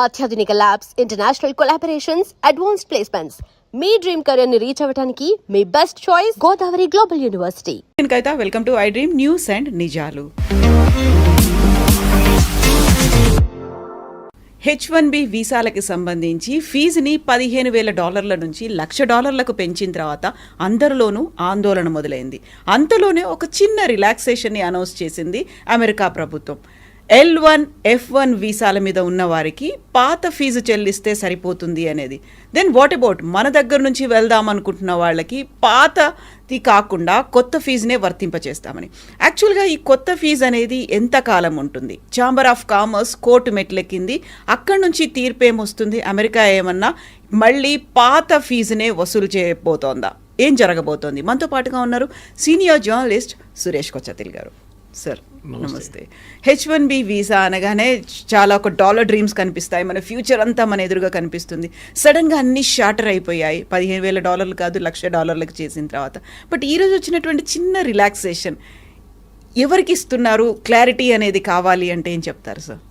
అత్యాధునిక labs, international collaborations, advanced placements. మీ dream career ని రీచ్ అవ్వడానికి మీ best choice Godavari global university. Kavitha, welcome to I dream news and నిజాలు. H1B వీసాలకి సంబంధించి ఫీజుని $15,000 నుంచి $1,00,000 పెంచిన తర్వాత అందరిలోనూ ఆందోళన మొదలైంది. అంతలోనే ఒక చిన్న రిలాక్సేషన్ని అనౌన్స్ చేసింది అమెరికా ప్రభుత్వం. L1, F1 వీసాల మీద ఉన్న వారికి పాత ఫీజు చెల్లిస్తే సరిపోతుంది అనేది. దెన్ వాట్ అబౌట్ మన దగ్గర నుంచి వెళ్దాం అనుకుంటున్న వాళ్ళకి పాతది కాకుండా కొత్త ఫీజునే వర్తింపచేస్తామని. యాక్చువల్గా ఈ కొత్త ఫీజు అనేది ఎంతకాలం ఉంటుంది? ఛాంబర్ ఆఫ్ కామర్స్ కోర్టు మెట్లెక్కింది. అక్కడి నుంచి తీర్పేమొస్తుంది? అమెరికా ఏమన్నా మళ్ళీ పాత ఫీజునే వసూలు చేయబోతోందా? ఏం జరగబోతోంది? మనతో పాటుగా ఉన్నారు సీనియర్ జర్నలిస్ట్ సురేష్ కొచ్చతిల్ గారు. సార్ నమస్తే. H1B వీసా అనగానే చాలా ఒక డాలర్ డ్రీమ్స్ కనిపిస్తాయి, మన ఫ్యూచర్ అంతా మన ఎదురుగా కనిపిస్తుంది. సడన్గా అన్ని షార్టర్ అయిపోయాయి. $15,000 కాదు $1,00,000 చేసిన తర్వాత. బట్ ఈరోజు వచ్చినటువంటి చిన్న రిలాక్సేషన్ ఎవరికి ఇస్తున్నారు? క్లారిటీ అనేది కావాలి అంటే ఏం చెప్తారు సార్?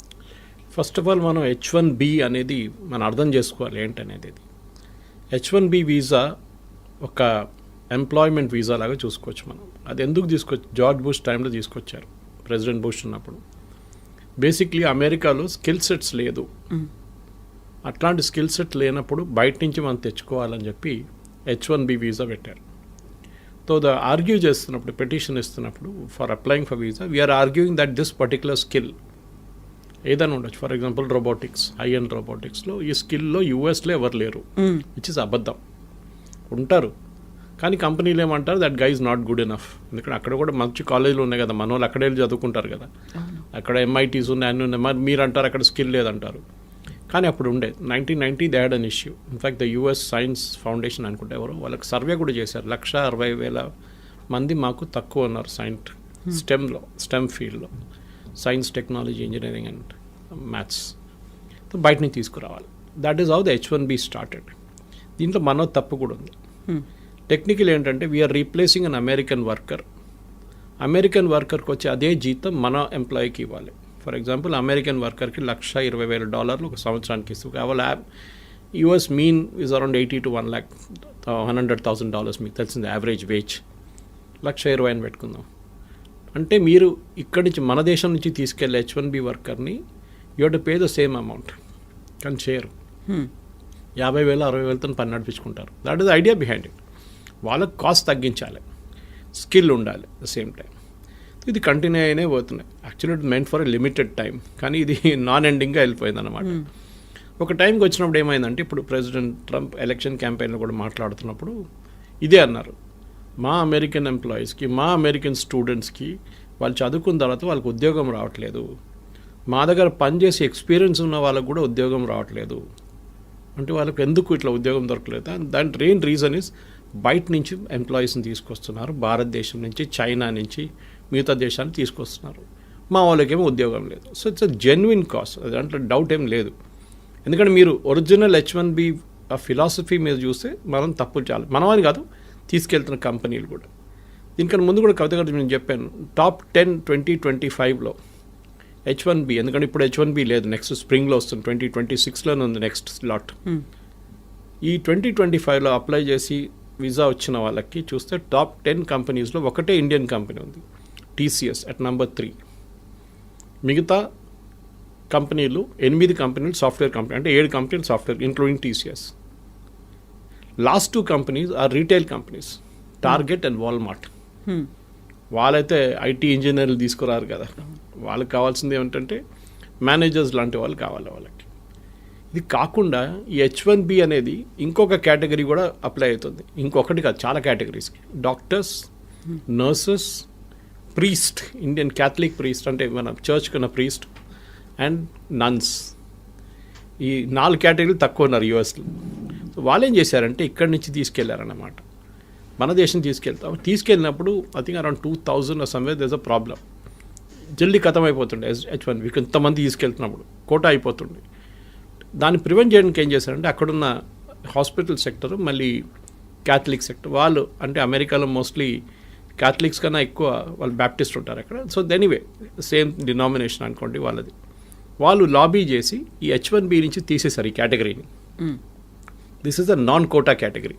ఫస్ట్ ఆఫ్ ఆల్ మనం H1B అనేది మనం అర్థం చేసుకోవాలి ఏంటనేది. H1B వీసా ఒక ఎంప్లాయ్మెంట్ వీసా లాగా చూసుకోవచ్చు మనం. అది ఎందుకు తీసుకొచ్చి జార్జ్ బుష్ టైంలో తీసుకొచ్చారు, ప్రెసిడెంట్ బుష్ ఉన్నప్పుడు. బేసిక్లీ అమెరికాలో స్కిల్ సెట్స్ లేదు. అట్లాంటి స్కిల్ సెట్ లేనప్పుడు బయట నుంచి మనం తెచ్చుకోవాలని చెప్పి H1B వీసా పెట్టారు. సో ఆర్గ్యూ చేస్తున్నప్పుడు, పెటిషన్ ఇస్తున్నప్పుడు for applying for visa, we're arguing that this particular skill ఏదైనా ఉండొచ్చు. For example robotics, high and రోబోటిక్స్లో ఈ స్కిల్లో యూఎస్లో ఎవరు లేరు, విచ్ ఇస్ అబద్ధం. ఉంటారు కానీ కంపెనీలు ఏమంటారు, that guy is not good enough. ఎందుకంటే అక్కడ కూడా మంచి కాలేజీలు ఉన్నాయి కదా, మన వాళ్ళు అక్కడే వెళ్ళి చదువుకుంటారు కదా. అక్కడ MITs ఉన్నాయి, అన్నీ ఉన్నాయి. మరి మీరు అంటారు అక్కడ స్కిల్ లేదంటారు. కానీ అప్పుడు ఉండే 1990 they had an issue. In fact the US science foundation అనుకుంటే ఎవరు వాళ్ళకి సర్వే కూడా చేశారు. 160,000 మంది మాకు తక్కువ ఉన్నారు స్టెమ్ ఫీల్డ్లో, science, technology, engineering and maths. బయట నుంచి తీసుకురావాలి. That is how the H1B started. దీంట్లో మన తప్పు కూడా ఉంది. టెక్నికల్ ఏంటంటే వీఆర్ రీప్లేసింగ్ అన్ అమెరికన్ వర్కర్కి వచ్చే అదే జీతం మన ఎంప్లాయీకి ఇవ్వాలి. ఫర్ ఎగ్జాంపుల్ అమెరికన్ వర్కర్కి $120,000 ఒక సంవత్సరానికి ఇస్తూ కావాలి. US mean is around $80,000 to $100,000. మీకు తెలిసింది యావరేజ్ వేజ్. 120,000 అని పెట్టుకుందాం. అంటే మీరు ఇక్కడి నుంచి మన దేశం నుంచి తీసుకెళ్ళే H1B వర్కర్ని you to pay the same amount. కానీ చేయరు. 50,000 60,000తో పని నడిపించుకుంటారు. That is idea behind it. వాళ్ళకి కాస్ట్ తగ్గించాలి, స్కిల్ ఉండాలి ద సేమ్ టైం. ఇది కంటిన్యూ అయినే పోతున్నాయి. Actually it meant for a limited time, కానీ ఇది నాన్ ఎండింగ్గా వెళ్ళిపోయింది అనమాట. ఒక టైంకి వచ్చినప్పుడు ఏమైందంటే, ఇప్పుడు ప్రెసిడెంట్ ట్రంప్ ఎలక్షన్ క్యాంపెయిన్లో కూడా మాట్లాడుతున్నప్పుడు ఇదే అన్నారు, మా అమెరికన్ ఎంప్లాయీస్కి, మా అమెరికన్ స్టూడెంట్స్కి వాళ్ళు చదువుకున్న తర్వాత వాళ్ళకి ఉద్యోగం రావట్లేదు, మా దగ్గర పనిచేసే ఎక్స్పీరియన్స్ ఉన్న వాళ్ళకు కూడా ఉద్యోగం రావట్లేదు. అంటే వాళ్ళకి ఎందుకు ఇట్లా ఉద్యోగం దొరకలేదు? దాని మెయిన్ రీజన్ ఇస్ బయట నుంచి ఎంప్లాయీస్ని తీసుకొస్తున్నారు, భారతదేశం నుంచి, చైనా నుంచి, మిగతా దేశాన్ని తీసుకొస్తున్నారు. మా వాళ్ళకేమో ఉద్యోగం లేదు. So it's a genuine cost, దాంట్లో డౌట్ ఏం లేదు. ఎందుకంటే మీరు ఒరిజినల్ H1B ఫిలాసఫీ మీద చూస్తే మనం తప్పులు చాలా, మనమని కాదు తీసుకెళ్తున్న కంపెనీలు కూడా. దీనికన్నా ముందు కూడా కవిత గారు నేను చెప్పాను, టాప్ 10 2025లో H1B, ఎందుకంటే ఇప్పుడు H1B లేదు, నెక్స్ట్ స్ప్రింగ్లో వస్తుంది, 2026లోనే ఉంది నెక్స్ట్ స్లాట్. ఈ 2025లో అప్లై చేసి వీసా వచ్చిన వాళ్ళకి చూస్తే టాప్ 10 కంపెనీస్లో ఒకటే ఇండియన్ కంపెనీ ఉంది, TCS అట్ నెంబర్ 3. మిగతా కంపెనీలు 8 కంపెనీలు సాఫ్ట్వేర్ కంపెనీ, అంటే 7 కంపెనీలు software including TCS. Last 2 companies are retail companies, Target and Walmart. వాళ్ళైతే IT ఇంజనీర్లు తీసుకురారు కదా, వాళ్ళకి కావాల్సింది ఏమిటంటే మేనేజర్స్ లాంటి వాళ్ళు కావాలి వాళ్ళకి. ఇది కాకుండా ఈ H1B అనేది ఇంకొక కేటగిరీ కూడా అప్లై అవుతుంది. ఇంకొకటి కాదు, చాలా కేటగిరీస్కి. Doctors, nurses, priest, Indian Catholic priest అంటే మన చర్చ్కి ఉన్న ప్రీస్ట్, అండ్ నన్స్. ఈ 4 కేటగిరీలు తక్కువ ఉన్నారు USలో. వాళ్ళు ఏం చేశారంటే ఇక్కడి నుంచి తీసుకెళ్లారన్నమాట, మన దేశం తీసుకెళ్ళినప్పుడు I think around 2,000 somewhere there is a problem. జల్దీ ఖతం అయిపోతుండే H1B, ఇంతమంది తీసుకెళ్తున్నప్పుడు కోటా అయిపోతుండే. దాన్ని ప్రివెంట్ చేయడానికి ఏం చేశారంటే అక్కడున్న హాస్పిటల్ సెక్టర్, మళ్ళీ క్యాథలిక్ సెక్టర్, వాళ్ళు అంటే అమెరికాలో మోస్ట్లీ క్యాథలిక్స్ కన్నా ఎక్కువ వాళ్ళు బ్యాప్టిస్ట్ ఉంటారు అక్కడ. సో ఎనీవే సేమ్ డినామినేషన్ అనుకోండి వాళ్ళది. వాళ్ళు లాబీ చేసి ఈ H1B నుంచి తీసేశారు ఈ కేటగిరీని. This is the non quota category.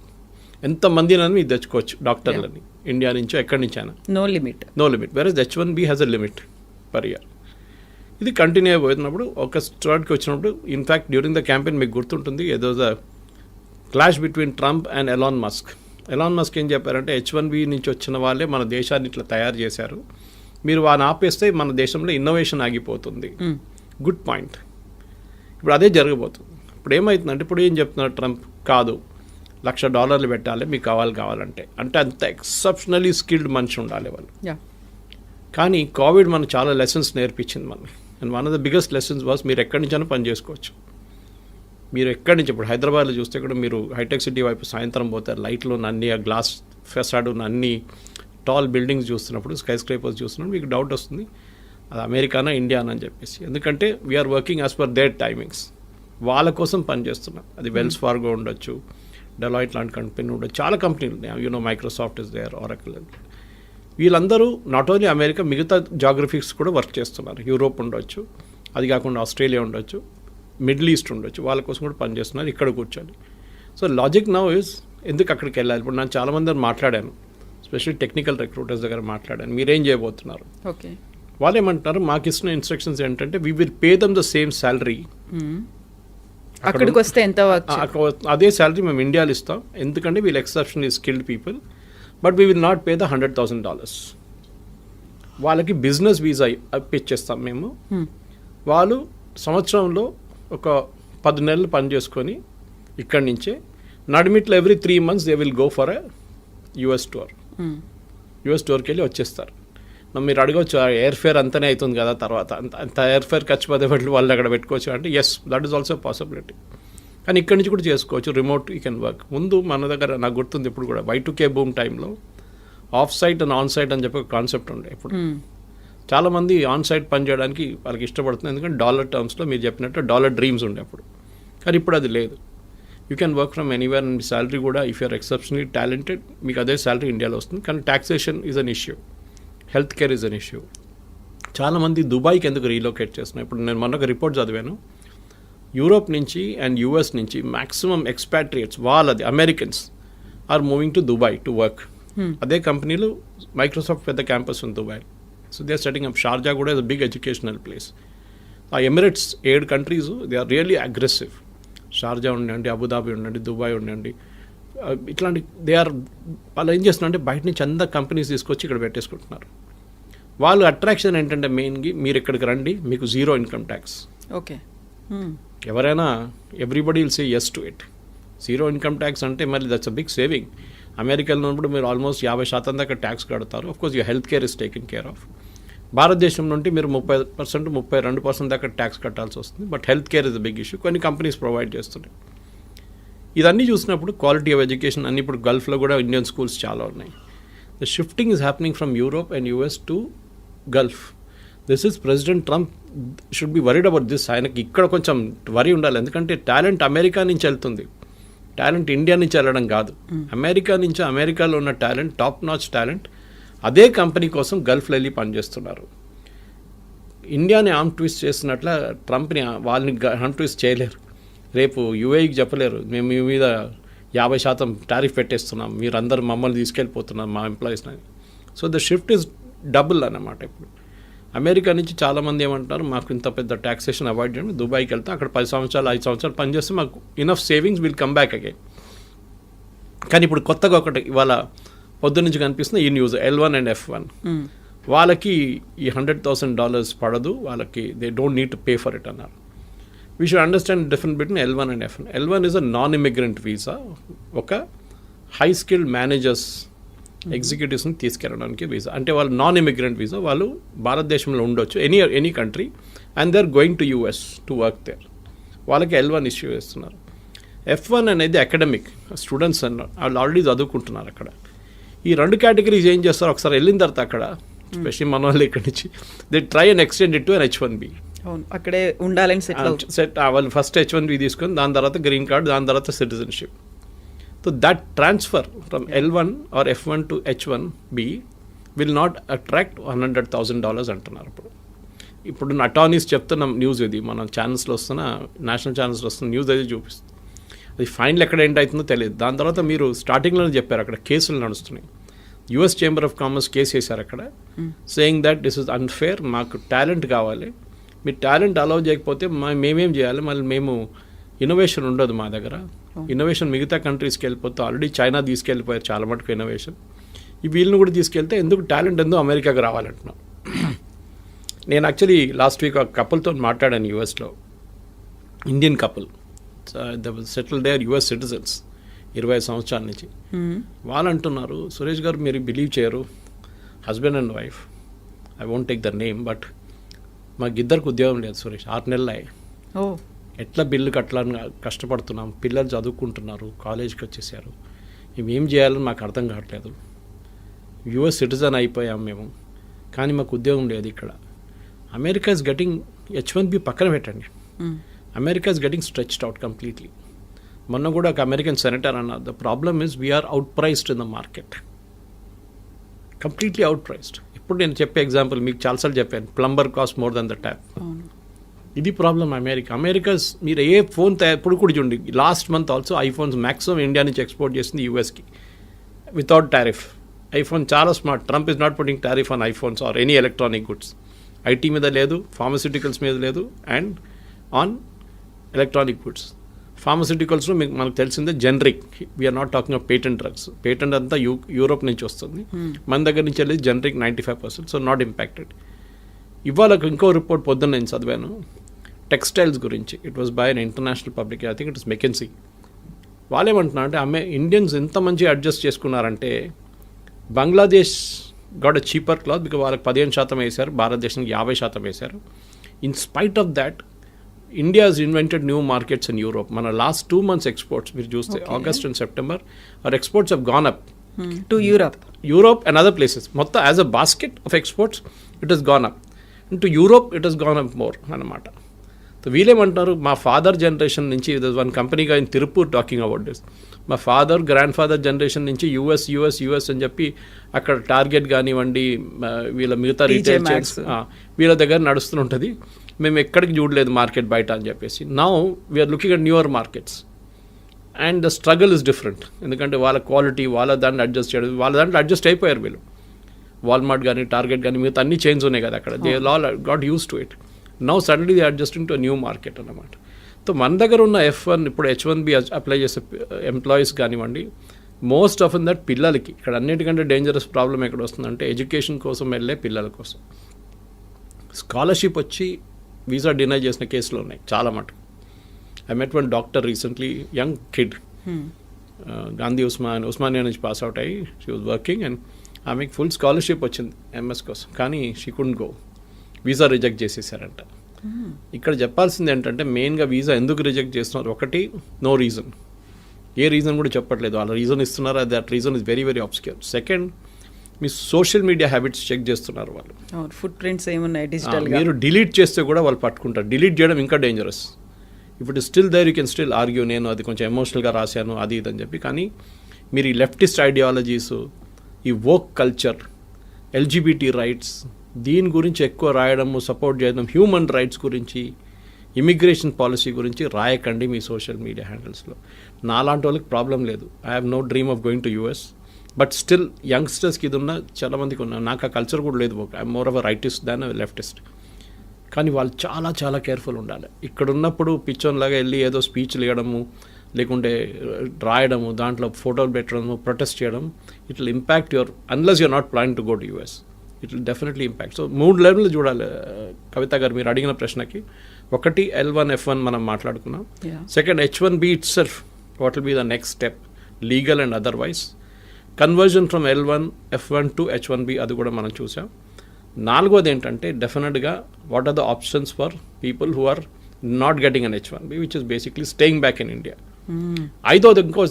ఎంతమందినని మీరు తెచ్చుకోవచ్చు డాక్టర్లని, ఇండియా నుంచో ఎక్కడి నుంచైనా, no limit. Versus H1B has a limit per year. ఇది కంటిన్యూ అయిపోతున్నప్పుడు ఒక స్టార్ట్కి వచ్చినప్పుడు, ఇన్ఫ్యాక్ట్ డ్యూరింగ్ ద క్యాంపెయిన్ మీకు గుర్తుంటుంది, ఏదో the clash between Trump and Elon Musk. Elon Musk ఏం చెప్పారంటే H1B నుంచి వచ్చిన వాళ్ళే మన దేశాన్ని ఇట్లా తయారు చేశారు, మీరు వాడిని ఆపేస్తే మన దేశంలో ఇన్నోవేషన్ ఆగిపోతుంది. Good point. ఇప్పుడు అదే జరగబోతుంది. ఇప్పుడు ఏమవుతుందంటే, ఇప్పుడు ఏం చెప్తున్నారు ట్రంప్, కాదు $1,00,000 పెట్టాలి మీకు కావాలంటే, అంటే అంత ఎక్సెప్షనలీ స్కిల్డ్ మనిషి ఉండాలి వాళ్ళు. కానీ కోవిడ్ మనకు చాలా లెసన్స్ నేర్పించింది మనకి. And one of the biggest lessons was మీరు ఎక్కడి నుంచైనా పని చేసుకోవచ్చు. మీరు ఎక్కడి నుంచి, ఇప్పుడు హైదరాబాద్లో చూస్తే కూడా మీరు హైటెక్ సిటీ వైపు సాయంత్రం పోతారు, లైట్లు ఉన్న అన్ని, ఆ గ్లాస్ ఫెసాడ్ ఉన్న అన్ని టాల్ బిల్డింగ్స్ చూస్తున్నప్పుడు, స్కై స్క్రేపర్స్ చూస్తున్నప్పుడు మీకు డౌట్ వస్తుంది అది అమెరికానా ఇండియానా అని చెప్పేసి. ఎందుకంటే we're working as per their timings. వాళ్ళ కోసం పనిచేస్తున్నాం. అది వెల్స్ ఫార్గో ఉండొచ్చు, డెలాయిట్ లాంటి కంపెనీ ఉండొచ్చు, చాలా కంపెనీలు ఉన్నాయి. Microsoft is there, Oracle. వీళ్ళందరూ నాట్ ఓన్లీ అమెరికా, మిగతా జాగ్రఫీస్ కూడా వర్క్ చేస్తున్నారు. యూరోప్ ఉండొచ్చు, అది కాకుండా ఆస్ట్రేలియా ఉండొచ్చు, మిడిల్ ఈస్ట్ ఉండొచ్చు, వాళ్ళ కోసం కూడా పనిచేస్తున్నారు ఇక్కడ కూర్చొని. సో లాజిక్ నౌ ఇస్, ఎందుకు అక్కడికి వెళ్ళాలి? ఇప్పుడు నేను చాలామంది మాట్లాడాను, ఎస్పెషల్లీ టెక్నికల్ రిక్రూటర్స్ దగ్గర మాట్లాడాను, మీరేం చేయబోతున్నారు? ఓకే, వాళ్ళు ఏమంటున్నారు, మాకు ఇస్తున్న ఇన్స్ట్రక్షన్స్ ఏంటంటే we will pay them the same salary. అక్కడికి వస్తే ఎంత అదే శాలరీ మేము ఇండియాలో ఇస్తాం, ఎందుకంటే వీళ్ళు exceptionally skilled people, but we will not pay the $100,000. వాళ్ళకి బిజినెస్ వీసా ఇప్పించేస్తాం మేము. వాళ్ళు సంవత్సరంలో ఒక 10 నెలలు పని చేసుకొని ఇక్కడి నుంచే నడిమిట్లో every 3 months they will go for a US tour. US టూర్కి వెళ్ళి వచ్చేస్తారు. మీరు అడగవచ్చు, ఎయిర్ ఫేర్ అంతనే అవుతుంది కదా తర్వాత, అంత ఎయిర్ ఫేర్ ఖర్చు పదే వాళ్ళు అక్కడ పెట్టుకోవచ్చు అంటే, yes, that is also possibility. కానీ ఇక్కడి నుంచి కూడా చేసుకోవచ్చు, రిమోట్ యూ కెన్ వర్క్. ముందు మన దగ్గర నాకు గుర్తుంది ఇప్పుడు కూడా Y2K బూమ్ టైంలో offsite and onsite అని చెప్పి ఒక కాన్సెప్ట్ ఉండే. ఇప్పుడు చాలామంది ఆన్ సైట్ పని చేయడానికి వాళ్ళకి ఇష్టపడుతుంది, ఎందుకంటే డాలర్ టర్మ్స్లో మీరు చెప్పినట్టు డాలర్ డ్రీమ్స్ ఉండే అప్పుడు. కానీ ఇప్పుడు అది లేదు. You can work from anywhere and salary కూడా, ఇఫ్ యూఆర్ ఎక్సెప్షనలీ టాలెంటెడ్, మీకు అదే శాలరీ ఇండియాలో వస్తుంది. కానీ taxation is an issue, health care is an issue. చాలామంది దుబాయ్కి ఎందుకు రీలొకేట్ చేస్తున్నాయి? ఇప్పుడు నేను మొన్న ఒక రిపోర్ట్ చదివాను, యూరోప్ నుంచి అండ్ యూఎస్ నుంచి మ్యాక్సిమం ఎక్స్పాట్రియేట్స్, వాళ్ళది Americans are moving to Dubai to work. అదే కంపెనీలు, మైక్రోసాఫ్ట్ పెద్ద క్యాంపస్ ఉంది Dubai. So they are setting up. Sharjah కూడా is a big educational place. ఆ Emirates 7 countries they are really aggressive. Sharjah ఉండండి, Abu Dhabi ఉండండి, Dubai ఉండండి, ఇట్లాంటి దే ఆర్, వాళ్ళు ఏం చేస్తున్నారంటే బయట నుంచి అంతా కంపెనీస్ తీసుకొచ్చి ఇక్కడ పెట్టేసుకుంటున్నారు. వాళ్ళు అట్రాక్షన్ ఏంటంటే మెయిన్గా, మీరు ఇక్కడికి రండి, మీకు 0 ఇన్కమ్ ట్యాక్స్. ఓకే, ఎవరైనా everybody will say yes to it. 0 income tax అంటే మళ్ళీ దట్స్ అ బిగ్ సేవింగ్. అమెరికాలో ఉన్నప్పుడు మీరు ఆల్మోస్ట్ 50% దాకా ట్యాక్స్ కడతారు. Of course your health care is taken care of. భారతదేశం నుండి మీరు 30%, 32% దాకా ట్యాక్స్ కట్టాల్సి వస్తుంది. But health care is a big issue. కొన్ని కంపెనీస్ ప్రొవైడ్ చేస్తున్నాయి. ఇదన్నీ చూసినప్పుడు క్వాలిటీ ఆఫ్ ఎడ్యుకేషన్ అన్ని, ఇప్పుడు గల్ఫ్లో కూడా ఇండియన్ స్కూల్స్ చాలా ఉన్నాయి. The shifting is happening from Europe and US to Gulf. This is president Trump should be worried about this. ఆయనకి ఇక్కడ కొంచెం వరీ ఉండాలి, ఎందుకంటే టాలెంట్ అమెరికా నుంచి వెళ్తుంది, టాలెంట్ ఇండియా నుంచి వెళ్ళడం కాదు. అమెరికా నుంచి, అమెరికాలో ఉన్న టాలెంట్, టాప్ నాచ్ టాలెంట్ అదే కంపెనీ కోసం గల్ఫ్లో వెళ్ళి పనిచేస్తున్నారు. ఇండియాని ఆర్మ్ ట్విస్ట్ చేస్తున్నట్ల ట్రంప్ని వాళ్ళని ఆర్మ్ ట్విస్ట్ చేయలేరు. రేపు యూఏఈకి చెప్పలేరు, మేము మీ మీద 50% టారిఫ్ పెట్టేస్తున్నాం, మీరందరూ మమ్మల్ని తీసుకెళ్ళిపోతున్నారు మా ఎంప్లాయీస్ని. So the shift is double అన్నమాట. ఇప్పుడు అమెరికా నుంచి చాలామంది ఏమంటారు, మాకు ఇంత పెద్ద ట్యాక్సేషన్ అవాయిడ్ చేయండి, దుబాయ్కి వెళ్తే అక్కడ 10 సంవత్సరాలు 5 సంవత్సరాలు పనిచేస్తే మాకు enough savings will come back again. కానీ ఇప్పుడు కొత్తగా ఒకటి ఇవాళ పొద్దు నుంచి కనిపిస్తుంది ఈ న్యూస్, L1 అండ్ F1. వాళ్ళకి ఈ $100,000 పడదు, వాళ్ళకి they don't need to pay for it అన్నారు. We should understand difference between L1 and F1. L1 is a non immigrant visa, ఒక హై స్కిల్డ్ మేనేజర్స్, ఎగ్జిక్యూటివ్స్ని తీసుకెళ్ళడానికి వీసా. అంటే వాళ్ళు నాన్ ఇమిగ్రెంట్ వీసా, వాళ్ళు భారతదేశంలో ఉండొచ్చు, any country, and they are going to US to work there. వాళ్ళకి L1 issue చేస్తున్నారు. F1 అనేది అకాడమిక్, స్టూడెంట్స్ అన్నారు, వాళ్ళు ఆల్రెడీ చదువుకుంటున్నారు అక్కడ. ఈ 2 కేటగిరీస్ ఏం చేస్తారు, ఒకసారి వెళ్ళిన తర్వాత అక్కడ, స్పెషల్లీ మన వాళ్ళు ఇక్కడి నుంచి, they try and extend it to an H1B. అక్కడే ఉండాలని సెట్ వాళ్ళు ఫస్ట్ H1B తీసుకొని, దాని తర్వాత గ్రీన్ కార్డ్, దాని తర్వాత citizenship. So that transfer from L1 or F1 to H1B will not attract $100,000 అంటున్నారు. ఇప్పుడు ఇప్పుడు అటార్నీస్ చెప్తున్న న్యూస్ ఇది మన ఛానల్స్లో వస్తున్న నేషనల్ ఛానల్స్లో వస్తున్న న్యూస్ అది చూపిస్తుంది. అది ఫైనల్ ఎక్కడ ఎండ్ అవుతుందో తెలియదు. దాని తర్వాత మీరు స్టార్టింగ్లోనే చెప్పారు అక్కడ కేసులు నడుస్తున్నాయి. US chamber of commerce case వేశారు అక్కడ, saying that this is unfair, మాకు టాలెంట్ కావాలి, మీరు టాలెంట్ అలౌ చేయకపోతే మేమేం చేయాలి, మళ్ళీ మేము ఇన్నోవేషన్ ఉండదు మా దగ్గర. ఇన్నోవేషన్ మిగతా కంట్రీస్కి వెళ్ళిపోతే ఆల్రెడీ చైనా తీసుకెళ్ళిపోయారు చాలా మటుకు ఇన్నోవేషన్, ఈ వీళ్ళని కూడా తీసుకెళ్తే ఎందుకు టాలెంట్ ఎందుకు అమెరికాకి రావాలంటున్నాం. నేను యాక్చువల్లీ లాస్ట్ వీక్ ఒక కపుల్తో మాట్లాడాను యూఎస్లో, Indian couple, settle there US citizens 20 సంవత్సరాల నుంచి. వాళ్ళు అంటున్నారు, సురేష్ గారు మీరు బిలీవ్ చేయరు, husband and wife, I won't take the name, but మాకు ఇద్దరికి ఉద్యోగం లేదు సురేష్, 6 నెలలు అయ్యాయి, ఎట్లా బిల్లు కట్టాలని కష్టపడుతున్నాం, పిల్లలు చదువుకుంటున్నారు, కాలేజ్కి వచ్చేసారు, ఇవి ఏం చేయాలని మాకు అర్థం కావట్లేదు, యుఎస్ సిటిజన్ అయిపోయాం మేము, కానీ మాకు ఉద్యోగం లేదు ఇక్కడ. అమెరికా ఇస్ గెటింగ్ H1B పక్కన పెట్టండి, America is getting stretched out completely. మొన్న కూడా ఒక అమెరికన్ సెనేటర్ అన్నారు, the problem is we're outpriced in the market, completely outpriced. ఇప్పుడు నేను చెప్పే ఎగ్జాంపుల్ మీకు చాలాసార్లు చెప్పాను, plumber cost more than the tap. ఇది ప్రాబ్లం అమెరికా. మీరు ఏ ఫోన్ ఇప్పుడు కూడా చూడండి, last month also iPhones maximum India నుంచి ఎక్స్పోర్ట్ చేసింది యూఎస్కి వితౌట్ టారిఫ్. ఐఫోన్ చాలా smart, Trump is not putting tariff on iPhones or any electronic goods. IT మీద లేదు, ఫార్మస్యూటికల్స్ మీద లేదు, అండ్ ఆన్ ఎలక్ట్రానిక్ గుడ్స్. ఫార్మస్యూటికల్స్లో మనకు తెలిసిందే generic, we're not talking of patent drugs, patent అంతా యూరోప్ నుంచి వస్తుంది, మన దగ్గర నుంచి వెళ్ళి జనరిక్ 95%, సో నాట్ ఇంపాక్టెడ్. ఇవాళ ఇంకో రిపోర్ట్ పొద్దున్న నేను చదివాను టెక్స్టైల్స్ గురించి, it was by an international public, I think it is McKenzie. వాళ్ళు ఏమంటున్నారు అంటే ఇండియన్స్ ఎంత మంచిగా అడ్జస్ట్ చేసుకున్నారంటే, Bangladesh got a cheaper cloth because వాళ్ళకి 15% వేశారు, భారతదేశానికి 50% వేశారు. In spite of that India has invented new markets in Europe. మన లాస్ట్ 2 months ఎక్స్పోర్ట్స్ మీరు చూస్తే August and September our exports have gone up to Europe and other places. మొత్తం as a basket of exports it has gone up. And to Europe it has gone up more అన్నమాట. So వీళ్ళేమంటారు, మా father generation నుంచి, one కంపెనీగా in Tiruppur talking about this, మా father grandfather generation నుంచి US అని చెప్పి అక్కడ టార్గెట్ కానివ్వండి, వీళ్ళ మిగతా రీటైల్ చైన్స్ వీళ్ళ దగ్గర నడుస్తుంటుంది, మేము ఎక్కడికి చూడలేదు మార్కెట్ బయట అని చెప్పేసి. Now we're looking at newer markets and the struggle is different. ఎందుకంటే వాళ్ళ క్వాలిటీ, వాళ్ళ దాంట్లో అడ్జస్ట్ చేయడం, వాళ్ళ దాంట్లో అడ్జస్ట్ అయిపోయారు వీళ్ళు. వాల్మార్ట్ కానీ టార్గెట్ కానీ మిగతా అన్ని చైన్స్ ఉన్నాయి కదా అక్కడ, they all got use to it. Now suddenly they adjusting to new market అన్నమాట. సో మన దగ్గర ఉన్న F1 ఇప్పుడు H1B అప్లై చేసే ఎంప్లాయీస్ కానివ్వండి, మోస్ట్ ఆఫ్ దట్ పిల్లలకి, ఇక్కడ అన్నిటికంటే డేంజరస్ ప్రాబ్లం ఎక్కడ వస్తుందంటే ఎడ్యుకేషన్ కోసం వెళ్ళే పిల్లల కోసం స్కాలర్షిప్ వచ్చి వీసా డినై చేసిన కేసులు ఉన్నాయి చాలా మటుకు. I met one doctor recently, young kid, Gandhi Osmania నుంచి పాస్ అవుట్ అయ్యి షీ వాజ్ వర్కింగ్ అండ్ ఆమెకి ఫుల్ స్కాలర్షిప్ వచ్చింది MS కోసం, కానీ she couldn't go, visa reject చేసేసారంట. ఇక్కడ చెప్పాల్సింది ఏంటంటే మెయిన్గా వీసా ఎందుకు రిజెక్ట్ చేస్తున్నారు, ఒకటి నో రీజన్, ఏ రీజన్ కూడా చెప్పట్లేదు, వాళ్ళ రీజన్ ఇస్తున్నారు, that reason is very very obscure. Second, మీ సోషల్ మీడియా హ్యాబిట్స్ చెక్ చేస్తున్నారు వాళ్ళు, ఫుట్ ప్రింట్స్ ఏమున్నాయి డిజిటల్, మీరు డిలీట్ చేస్తే కూడా వాళ్ళు పట్టుకుంటారు. డిలీట్ చేయడం ఇంకా డేంజరస్. ఇప్పుడు still there you can still argue, నేను అది కొంచెం ఎమోషనల్గా రాశాను అది ఇది అని చెప్పి, కానీ మీరు ఈ లెఫ్టిస్ట్ ఐడియాలజీస్, ఈ వోక్ కల్చర్, LGBT రైట్స్, దీని గురించి ఎక్కువ రాయడము, సపోర్ట్ చేయడం, హ్యూమన్ రైట్స్ గురించి, ఇమిగ్రేషన్ పాలసీ గురించి రాయకండి మీ సోషల్ మీడియా హ్యాండిల్స్లో. నాలాంటి వాళ్ళకి ప్రాబ్లం లేదు, I have no dream of going to US, but still యంగ్స్టర్స్కి ఇది ఉన్న చాలామందికి ఉన్నా, నాకు ఆ కల్చర్ కూడా లేదు, I'm more of a rightist than leftist. కానీ వాళ్ళు చాలా చాలా కేర్ఫుల్ ఉండాలి. ఇక్కడ ఉన్నప్పుడు పిచ్చోన్లాగా వెళ్ళి ఏదో స్పీచ్లు ఇవ్వడము, లేకుంటే రాయడము, దాంట్లో ఫోటోలు పెట్టడము, ప్రొటెస్ట్ చేయడం, it will impact your, unless you're not planning to go to US, it will definitely impact. So 3 లెవెల్లు చూడాలి కవిత గారు మీరు అడిగిన ప్రశ్నకి. ఒకటి L1 F1 మనం మాట్లాడుకున్నాం. Second H1B itself, what will be the next step legal and otherwise. Conversion from L1 F1 to H1B అది కూడా మనం చూసాం. 4వది ఏంటంటే డెఫినెట్గా what are the options for people who are not getting an H1B which is basically staying back in India. 5వది ఇంకో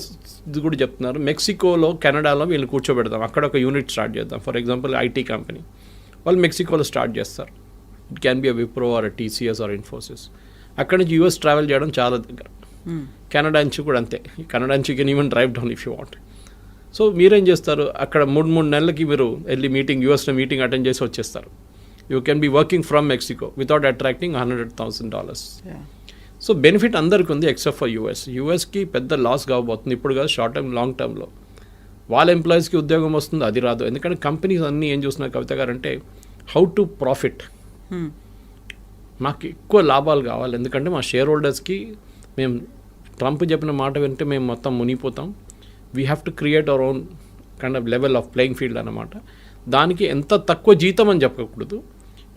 ఇది కూడా చెప్తున్నారు, మెక్సికోలో, కెనడాలో వీళ్ళు కూర్చోబెడదాం, అక్కడ ఒక యూనిట్ స్టార్ట్ చేద్దాం. ఫర్ ఎగ్జాంపుల్ IT కంపెనీ వాళ్ళు మెక్సికోలో స్టార్ట్ చేస్తారు, it can be a Wipro or TCS or Infosys. అక్కడి నుంచి US ట్రావెల్ చేయడం చాలా దగ్గర. కెనడా నుంచి కూడా అంతే, కెనడా నుంచి can even drive down if you want. So మీరేం చేస్తారు, అక్కడ 3 నెలలకి మీరు వెళ్ళి మీటింగ్, USలో మీటింగ్ అటెండ్ చేసి వచ్చేస్తారు. You can be working from Mexico without attracting $100,000. Yeah. So benefit అందరికీ ఉంది ఎక్సెప్ట్ ఫర్ యూఎస్కి పెద్ద లాస్ కాబోతుంది ఇప్పుడు కాదు, షార్ట్ టర్మ్ లాంగ్ టర్మ్లో వాళ్ళ ఎంప్లాయీస్కి ఉద్యోగం వస్తుంది, అది రాదు. ఎందుకంటే కంపెనీస్ అన్నీ ఏం చూస్తున్నారు కవిత గారు అంటే హౌ టు ప్రాఫిట్. మాకు ఎక్కువ లాభాలు కావాలి, ఎందుకంటే మా షేర్ హోల్డర్స్కి మేము ట్రంప్ చెప్పిన మాట వింటే మేము మొత్తం మునిగిపోతాం. We have to create our own kind of level of playing field అన్నమాట. దానికి ఎంత తక్కువ జీతం అని చెప్పకూడదు,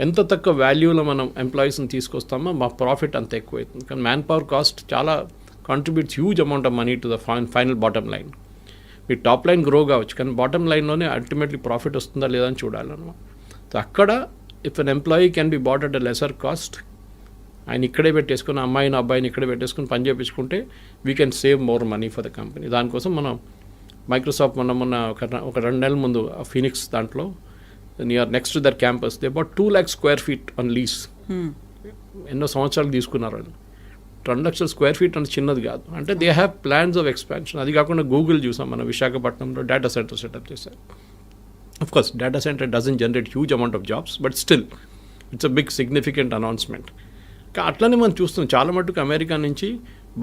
ఎంత తక్కువ వాల్యూలో మనం ఎంప్లాయీస్ని తీసుకొస్తామో మా ప్రాఫిట్ అంత ఎక్కువ అవుతుంది. కానీ మ్యాన్ పవర్ కాస్ట్ చాలా contributes huge amount of money to the final bottom line. మీ టాప్ లైన్ గ్రో కావచ్చు, కానీ బాటమ్ లైన్లోనే అల్టిమేట్లీ ప్రాఫిట్ వస్తుందా లేదా అని చూడాలన్నమాట. సో అక్కడ if an employee can be bought at a lesser cost, ఆయన ఇక్కడే పెట్టేసుకుని అమ్మాయిని అబ్బాయిని ఇక్కడే పెట్టేసుకుని పని చేయించుకుంటే we can save more money for the company. దానికోసం మనం మైక్రోసాఫ్ట్ మొన్న ఒక 2 నెలల ముందు ఫీనిక్స్ దాంట్లో near next to their campus they about 2 lakh square feet on lease. ఎన్నో సంవత్సరాలు తీసుకున్నారు వాళ్ళు. 2 లక్షల స్క్వేర్ ఫీట్ అంటే చిన్నది కాదు. అంటే they have plans of expansion. అది కాకుండా గూగుల్ చూసాం మనం విశాఖపట్నంలో డేటా సెంటర్ సెటప్ చేశారు. Of course data centre doesn't generate huge amount of jobs, but still it's a big significant announcement. అట్లనే మనం చూస్తున్నాం చాలా మటుకు అమెరికా నుంచి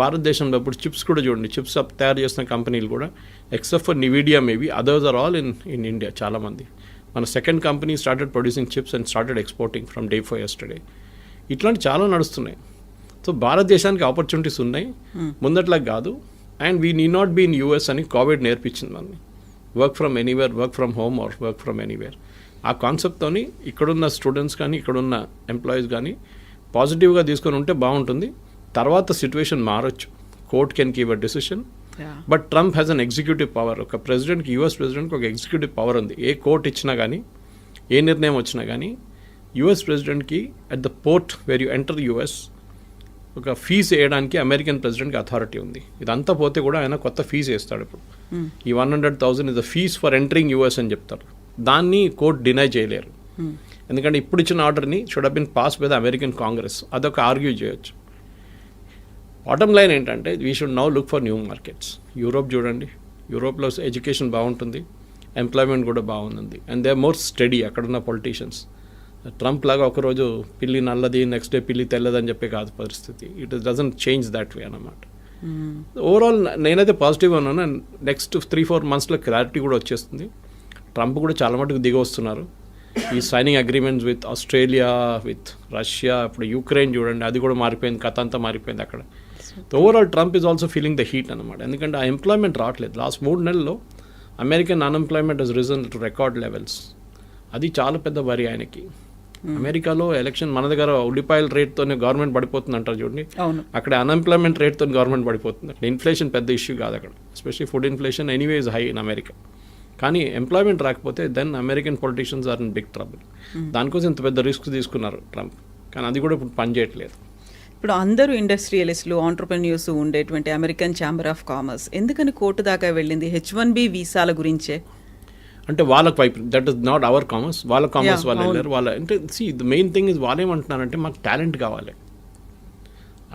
భారతదేశంలో ఇప్పుడు చిప్స్ కూడా చూడండి, చిప్స్ తయారు చేసిన కంపెనీలు కూడా except for Nvidia maybe others are all in India. చాలామంది మన second company started producing chips and started exporting from day for yesterday. ఇట్లాంటి చాలా నడుస్తున్నాయి. సో భారతదేశానికి ఆపర్చునిటీస్ ఉన్నాయి, ముందట్లా కాదు. And we need not be in US అని కోవిడ్ నేర్పించింది మనని. Work from anywhere, work from home or work from anywhere. ఆ కాన్సెప్ట్తోని ఇక్కడున్న స్టూడెంట్స్ కానీ ఇక్కడున్న ఎంప్లాయీస్ కానీ పాజిటివ్గా తీసుకొని ఉంటే బాగుంటుంది. తర్వాత సిచ్యువేషన్ మారచ్చు, court can give a decision. But Trump has an executive power. ఒక ప్రెసిడెంట్కి, యూఎస్ ప్రెసిడెంట్కి ఒక ఎగ్జిక్యూటివ్ పవర్ ఉంది. ఏ కోర్ట్ ఇచ్చినా కానీ, ఏ నిర్ణయం వచ్చినా కానీ యూఎస్ ప్రెసిడెంట్కి at the port where you enter US ఒక ఫీజు వేయడానికి అమెరికన్ ప్రెసిడెంట్కి అథారిటీ ఉంది. ఇదంతా పోతే కూడా ఆయన కొత్త ఫీజు వేస్తాడు. ఇప్పుడు ఈ 100,000 is the fees for entering US అని చెప్తారు. దాన్ని కోర్ట్ డినై చేయలేరు. ఎందుకంటే ఇప్పుడు ఇచ్చిన ఆర్డర్ని should have been passed by the American Congress. అదొక ఆర్గ్యూ చేయొచ్చు. బాటమ్ లైన్ ఏంటంటే we should now look for new markets. Europe చూడండి, యూరోప్లో ఎడ్యుకేషన్ బాగుంటుంది, ఎంప్లాయ్మెంట్ కూడా బాగుంది, and they are more study. అక్కడున్న పొలిటీషియన్స్ ట్రంప్ లాగా ఒకరోజు పిల్లి నల్లది, నెక్స్ట్ డే పిల్లి తెల్లదని చెప్పే కాదు పరిస్థితి. It doesn't change that way అన్నమాట. ఓవరాల్ నేనైతే పాజిటివ్గా ఉన్నాను. అండ్ నెక్స్ట్ 3-4 monthsలో క్లారిటీ కూడా వచ్చేస్తుంది. ట్రంప్ కూడా చాలా మటుకు దిగి వస్తున్నారు. ఈ signing agreements with Australia, with Russia, ఇప్పుడు యుక్రెయిన్ చూడండి, అది కూడా మారిపోయింది, కథ అంతా మారిపోయింది అక్కడ. Overall Trump is also feeling the heat అనమాట. ఎందుకంటే ఆ ఎంప్లాయ్మెంట్ రావట్లేదు. లాస్ట్ 3 నెలల్లో American unemployment has risen to record levels. అది చాలా పెద్ద వరి ఆయనకి. అమెరికాలో ఎలక్షన్ మన దగ్గర ఉల్లిపాయల రేట్తోనే గవర్నమెంట్ పడిపోతుంది అంటారు చూడండి, అక్కడ అన్ఎంప్లాయ్మెంట్ రేట్తో గవర్నమెంట్ పడిపోతుంది. అక్కడ ఇన్ఫ్లేషన్ పెద్ద ఇష్యూ కాదు అక్కడ, especially food inflation anyway is high in America. కానీ ఎంప్లాయ్మెంట్ రాకపోతే then American politicians are in big trouble. దానికోసం ఇంత పెద్ద రిస్క్ తీసుకున్నారు ట్రంప్, కానీ అది కూడా ఇప్పుడు పనిచేయట్లేదు. ఇప్పుడు అందరూ ఇండస్ట్రియలిస్టులు, ఆంటర్ప్రెన్యూర్స్ ఉండేటువంటి అమెరికన్ ఛాంబర్ ఆఫ్ కామర్స్ ఎందుకని కోర్టు దాకా వెళ్ళింది? H-1B వీసాల గురించే. అంటే వాళ్ళకి వైపు that is not our commerce, వాళ్ళ కామర్స్ వాళ్ళు వెళ్ళారు. వాళ్ళ అంటే ద మెయిన్ థింగ్ ఇస్ వాళ్ళు ఏమంటున్నారంటే మాకు టాలెంట్ కావాలి.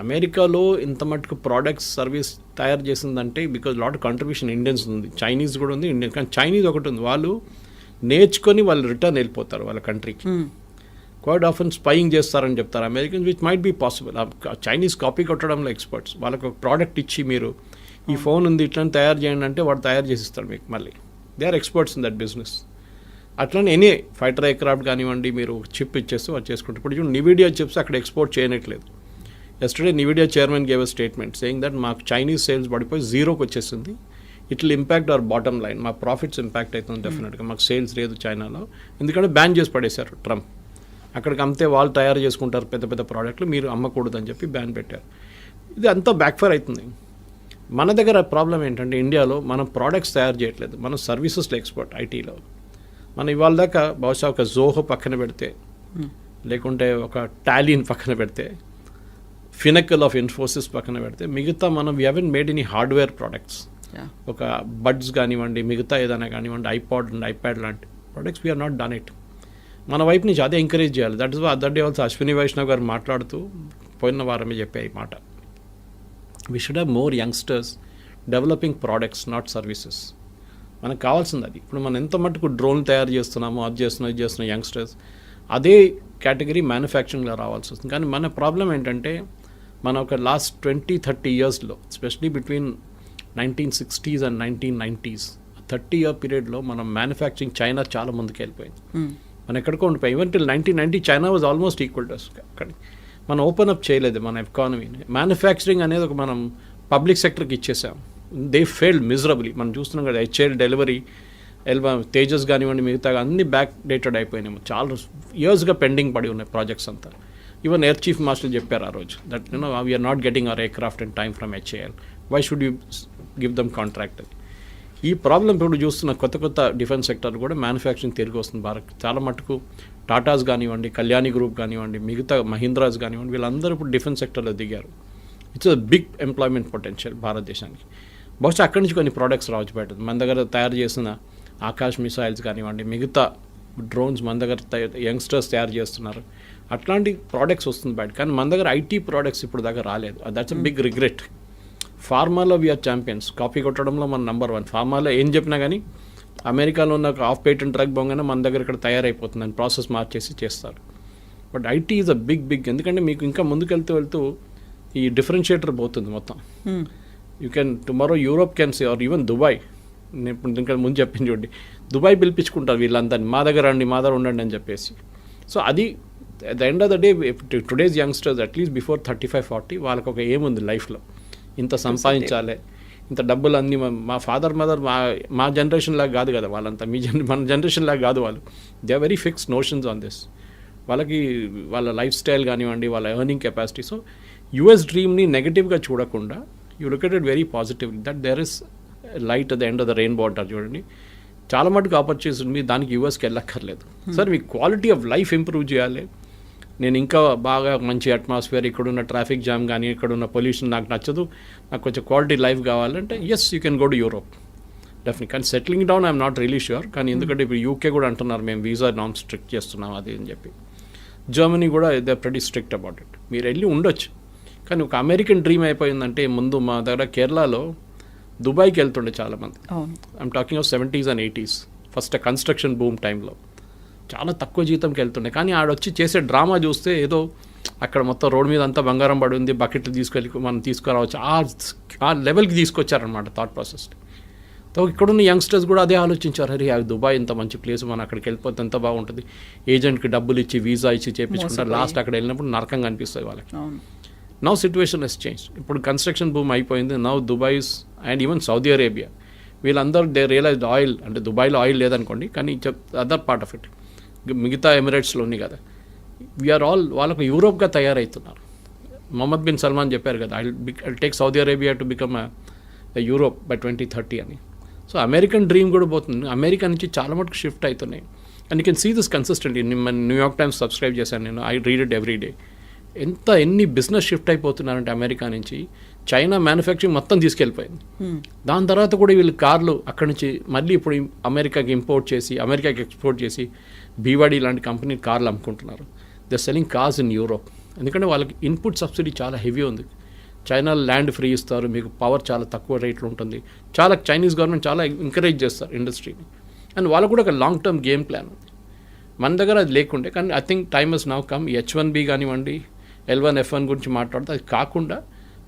అమెరికాలో ఇంత మటుకు ప్రోడక్ట్స్ సర్వీస్ తయారు చేసిందంటే బికాజ్ లాట్ కంట్రిబ్యూషన్ ఇండియన్స్ ఉంది, చైనీస్ కూడా ఉంది, ఇండియన్. కానీ చైనీస్ ఒకటి ఉంది, వాళ్ళు నేర్చుకొని వాళ్ళు రిటర్న్ వెళ్ళిపోతారు వాళ్ళ కంట్రీకి. క్వైట్ ఆఫెన్ స్పైయింగ్ చేస్తారని చెప్తారు Americans, which might be possible. Chinese copy కొట్టడంలో ఎక్స్పర్ట్స్. వాళ్ళకి ఒక ప్రోడక్ట్ ఇచ్చి మీరు ఈ ఫోన్ ఉంది ఇట్లా తయారు చేయండి అంటే వాడు తయారు చేసిస్తాడు మీకు. మళ్ళీ they are experts in that business. అట్లనే ఎనీ ఫైటర్ ఎయిర్క్రాఫ్ట్ కానివ్వండి, మీరు చిప్ ఇచ్చేస్తే వాళ్ళు చేసుకుంటారు. ఇప్పుడు చూడండి నివిడియా చిప్స్ అక్కడ ఎక్స్పోర్ట్ చేయనట్లేదు. Yesterday Nvidia chairman gave a statement saying that మాకు చైనీస్ సేల్స్ పడిపోయి 0కి వచ్చేసింది. It will impact our bottom line, మా ప్రాఫిట్స్ ఇంపాక్ట్ అవుతుంది డెఫినెట్గా. మాకు సేల్స్ లేదు చైనాలో, ఎందుకంటే బ్యాన్ చేసి పడేశారు ట్రంప్. అక్కడికి అమ్మితే వాళ్ళు తయారు చేసుకుంటారు పెద్ద పెద్ద ప్రోడక్ట్లు, మీరు అమ్మకూడదని చెప్పి బ్యాన్ పెట్టారు. ఇది అంతా బ్యాక్ఫైర్ అవుతుంది. మన దగ్గర ప్రాబ్లం ఏంటంటే ఇండియాలో మనం ప్రోడక్ట్స్ తయారు చేయట్లేదు, మనం సర్వీసెస్లో ఎక్స్పర్ట్. ఐటీలో మనం ఇవాళ దాకా బహుశా ఒక జోహో పక్కన పెడితే, లేకుంటే ఒక టాలీని పక్కన పెడితే, ఫినకల్ ఆఫ్ ఇన్ఫోసిస్ పక్కన పెడితే, మిగతా మనం we haven't made any hardware products. ఒక బడ్స్ కానివ్వండి, మిగతా ఏదైనా కానివ్వండి, ఐపాడ్ అండ్ ఐప్యాడ్ లాంటి products we are not done it. మన వైపు నుంచి అదే ఎంకరేజ్ చేయాలి. That is other day also Ashwini Vaishnaw garu మాట్లాడుతూ పోయిన వారమే చెప్పే ఈ మాట. We should have more youngsters developing products, not services. మనకు కావాల్సింది అది. ఇప్పుడు మనం ఎంత మటుకు డ్రోన్ తయారు చేస్తున్నామో, అది చేస్తున్నాం, ఇది చేస్తున్నాం, యంగ్స్టర్స్ అదే కేటగిరీ మ్యానుఫ్యాక్చరింగ్లో రావాల్సి వస్తుంది. కానీ మన ప్రాబ్లం ఏంటంటే మన ఒక లాస్ట్ 20-30 ఇయర్స్లో especially between 1960s and 1990s 30-year పీరియడ్లో మనం మ్యానుఫ్యాక్చరింగ్ చైనా చాలా ముందుకు వెళ్ళిపోయింది. మనం ఎక్కడికో ఉండిపోయి even till 1990 China was almost equal to కానీ మనం ఓపెన్ అప్ చేయలేదు మన ఎకానమీని. మ్యానుఫ్యాక్చరింగ్ అనేది ఒక మనం పబ్లిక్ సెక్టర్కి ఇచ్చేసాం. They failed miserably. మనం చూస్తున్నాం కదా, హెచ్ఏఎల్ డెలివరీ, తేజస్ కానివ్వండి, మిగతా అన్ని బ్యాక్ డేటెడ్ అయిపోయినాయి. చాలా ఇయర్స్గా పెండింగ్ పడి ఉన్నాయి ప్రాజెక్ట్స్ అంతా. ఈవెన్ ఎయిర్ చీఫ్ మాస్టర్ చెప్పారు ఆ రోజు that we are not getting our aircraft in time from HAL, why should you give them contract. ఈ ప్రాబ్లం ఇప్పుడు చూస్తున్న కొత్త డిఫెన్స్ సెక్టర్ కూడా మ్యానుఫ్యాక్చరింగ్ తిరిగి వస్తుంది భారత్. చాలా మటుకు టాటాస్ కానివ్వండి, కళ్యాణి గ్రూప్ కానివ్వండి, మిగతా మహీంద్రాస్ కానివ్వండి, వీళ్ళందరూ ఇప్పుడు డిఫెన్స్ సెక్టర్లో దిగారు. It's a big employment potential భారతదేశానికి. బహుశా అక్కడి నుంచి కొన్ని ప్రోడక్ట్స్ రావచ్చు బయట. మన దగ్గర తయారు చేసిన ఆకాశ్ మిసైల్స్ కానివ్వండి, మిగతా డ్రోన్స్ మన దగ్గర యంగ్స్టర్స్ తయారు చేస్తున్నారు. అట్లాంటి ప్రోడక్ట్స్ వస్తుంది బయట. కానీ మన దగ్గర ఐటీ ప్రోడక్ట్స్ ఇప్పుడు దాకా రాలేదు. That's a big regret. ఫార్మాలో వీఆర్ ఛాంపియన్స్. కాపీ కొట్టడంలో మన నెంబర్ 1. ఫార్మాలో ఏం చెప్పినా కానీ అమెరికాలో ఉన్న ఆఫ్ పేటెంట్ డ్రగ్ బొంగనే మన దగ్గర ఇక్కడ తయారైపోతుందని ప్రాసెస్ మార్చేసి చేస్తారు. But IT is a big ఎందుకంటే మీకు ఇంకా ముందుకు వెళ్తూ ఈ డిఫరెన్షియేటర్ పోతుంది మొత్తం. You can tomorrow Europe can say or even Dubai. నేను ఇప్పుడు ఇంకా ముందు చెప్పింది చూడండి, దుబాయ్ పిలిపించుకుంటారు వీళ్ళందరినీ, మా దగ్గర ఉండండి అని చెప్పేసి. సో అది at the end of the day today's youngsters at least before 35-40 వాళ్ళకి ఒక ఏం ఉంది లైఫ్లో, ఇంత సంపాదించాలి, ఇంత డబ్బులు అన్నీ. మా ఫాదర్ మదర్ మా జనరేషన్ లాగా కాదు కదా వాళ్ళంతా, మన జనరేషన్ లాగా కాదు వాళ్ళు. They are very fixed notions on this. వాళ్ళకి వాళ్ళ లైఫ్ స్టైల్ కానివ్వండి, వాళ్ళ ఎర్నింగ్ కెపాసిటీ. సో యుఎస్ డ్రీమ్ని నెగటివ్గా చూడకుండా you look at it very positively that there is light at the end of the rainbow అంటారు చూడండి. చాలా మటుకు ఆపర్చునిటీస్ ఉంది, దానికి యూఎస్కి వెళ్ళక్కర్లేదు. సార్ మీ క్వాలిటీ ఆఫ్ లైఫ్ ఇంప్రూవ్ చేయాలి, నేను ఇంకా బాగా మంచి అట్మాస్ఫియర్, ఇక్కడున్న ట్రాఫిక్ జామ్ కానీ ఇక్కడున్న పొల్యూషన్ నాకు నచ్చదు, నాకు కొంచెం క్వాలిటీ లైఫ్ కావాలంటే yes you can go to Europe definite. కానీ settling down I'm not really sure. కానీ ఎందుకంటే ఇప్పుడు యూకే కూడా అంటున్నారు మేము వీసా నామ్స్ స్ట్రిక్ట్ చేస్తున్నాం అది అని చెప్పి. జర్మనీ కూడా they are pretty strict about it. మీరు వెళ్ళి ఉండొచ్చు. కానీ ఒక అమెరికన్ డ్రీమ్ అయిపోయిందంటే ముందు మా దగ్గర కేరళలో దుబాయ్కి వెళ్తుండే చాలామంది. I'm talking of 70s and 80s first construction boom టైంలో చాలా తక్కువ జీతంకి వెళ్తుండే. కానీ ఆడొచ్చి చేసే డ్రామా చూస్తే ఏదో అక్కడ మొత్తం రోడ్ మీద అంతా బంగారం పడి ఉంది, బకెట్లు తీసుకెళ్ళి మనం తీసుకురావచ్చు, ఆ లెవెల్కి తీసుకొచ్చారనమాట థాట్ ప్రాసెస్ని. సో ఇక్కడున్న యంగ్స్టర్స్ కూడా అదే ఆలోచించారు, అరే దుబాయ్ ఇంత మంచి ప్లేస్, మనం అక్కడికి వెళ్ళిపోతే ఎంత బాగుంటుంది, ఏజెంట్కి డబ్బులు ఇచ్చి వీసా ఇచ్చి చేయించుకుంటారు, లాస్ట్ అక్కడ వెళ్ళినప్పుడు నరకంగా అనిపిస్తుంది వాళ్ళకి. Now situation has change. ఇప్పుడు కన్స్ట్రక్షన్ బూమ్ అయిపోయింది. Now Dubai's and even Saudi Arabia వీళ్ళందరూ దే రియలైజ్డ్ ఆయిల్ అంటే దుబాయ్లో ఆయిల్ లేదనుకోండి, కానీ అదర్ పార్ట్ ఆఫ్ ఇట్ మిగతా ఎమిరేట్స్లో ఉంది కదా, వీఆర్ ఆల్ వాళ్ళకు యూరోప్గా తయారవుతున్నారు. మొహమ్మద్ బిన్ సల్మాన్ చెప్పారు కదా, I take Saudi Arabia to become Europe by 2030 అని. సో అమెరికన్ డ్రీమ్ కూడా పోతుంది. అమెరికా నుంచి చాలా మటుకు షిఫ్ట్ అవుతున్నాయి. And you can see this consistently. New York Times subscribe చేశాను నేను, I read it every day. ఎన్ని బిజినెస్ షిఫ్ట్ అయిపోతున్నారంటే అమెరికా నుంచి చైనా మ్యానుఫ్యాక్చరింగ్ మొత్తం తీసుకెళ్ళిపోయింది. దాని తర్వాత కూడా వీళ్ళు కార్లు అక్కడి నుంచి మళ్ళీ ఇప్పుడు అమెరికాకి ఇంపోర్ట్ చేసి అమెరికాకి ఎక్స్పోర్ట్ చేసి బీవాడీ లాంటి కంపెనీ కార్లు అమ్ముకుంటున్నారు. They selling cars in Europe. ఎందుకంటే వాళ్ళకి ఇన్పుట్ సబ్సిడీ చాలా హెవీ ఉంది. చైనా ల్యాండ్ ఫ్రీ ఇస్తారు, మీకు పవర్ చాలా తక్కువ రేట్లో ఉంటుంది. చాలా చైనీస్ గవర్నమెంట్ చాలా ఎంకరేజ్ చేస్తారు ఇండస్ట్రీని. అండ్ వాళ్ళకు కూడా ఒక లాంగ్ టర్మ్ గేమ్ ప్లాన్ ఉంది. మన దగ్గర అది లేకుండే. కానీ I think time has now come. H1B కానివ్వండి, L1, F1 గురించి మాట్లాడితే అది కాకుండా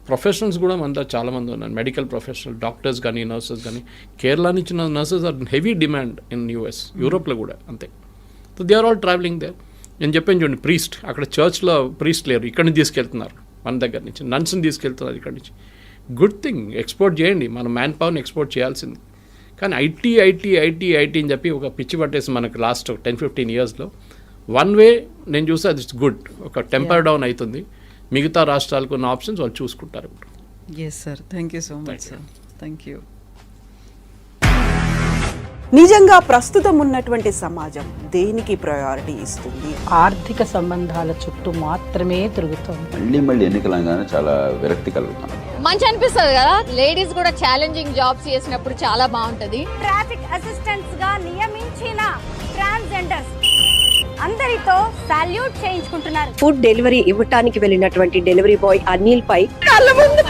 ప్రొఫెషనల్స్ కూడా మన దగ్గర చాలామంది ఉన్నారు. మెడికల్ ప్రొఫెషనల్, డాక్టర్స్ కానీ, నర్సెస్ కానీ. కేరళ నుంచి nurses are heavy demand in US, యూరోప్లో కూడా అంతే. So they are all travelling they. నేను చెప్పాను చూడండి, ప్రీస్ట్ అక్కడ చర్చ్లో ప్రీస్ట్ లేరు, ఇక్కడి నుంచి తీసుకెళ్తున్నారు మన దగ్గర నుంచి. నన్స్ని తీసుకెళ్తున్నారు ఇక్కడి నుంచి. గుడ్ థింగ్, ఎక్స్పోర్ట్ చేయండి, మన మ్యాన్ పవర్ని ఎక్స్పోర్ట్ చేయాల్సింది. కానీ ఐటీ అని చెప్పి ఒక పిచ్చి పట్టేసి మనకు లాస్ట్ 10-15 ఇయర్స్లో వన్ వే నేను చూస్తే అది గుడ్, ఒక టెంపర్ డౌన్ అవుతుంది. మిగతా రాష్ట్రాలకు ఉన్న ఆప్షన్స్ వాళ్ళు చూసుకుంటారు. Yes sir, thank you so much sir, thank you. నిజంగా ప్రస్తుతం ఉన్నటువంటి సమాజం దేనికి ప్రయారిటీ ఇస్తుంది? ఆర్థిక సంబంధాల చుట్టూ మాత్రమే తిరుగుతుంది. మళ్ళీ ఎన్నికలంగానే చాలా విరక్తి కలుగుతాం. మంచి అనిపిస్తుంది కదా, లేడీస్ కూడా ఛాలెంజింగ్ జాబ్స్ చేసినప్పుడు చాలా బాగుంటది. ట్రాఫిక్ అసిస్టెంట్స్ గా నియమించిన ట్రాన్స్జెండర్స్ అందరితో సాల్యూట్ చేయించుకుంటున్నారు. ఫుడ్ డెలివరీ ఇవ్వటానికి వెళ్ళినటువంటి డెలివరీ బాయ్ అనిల్ పై కళ్ళ ముందు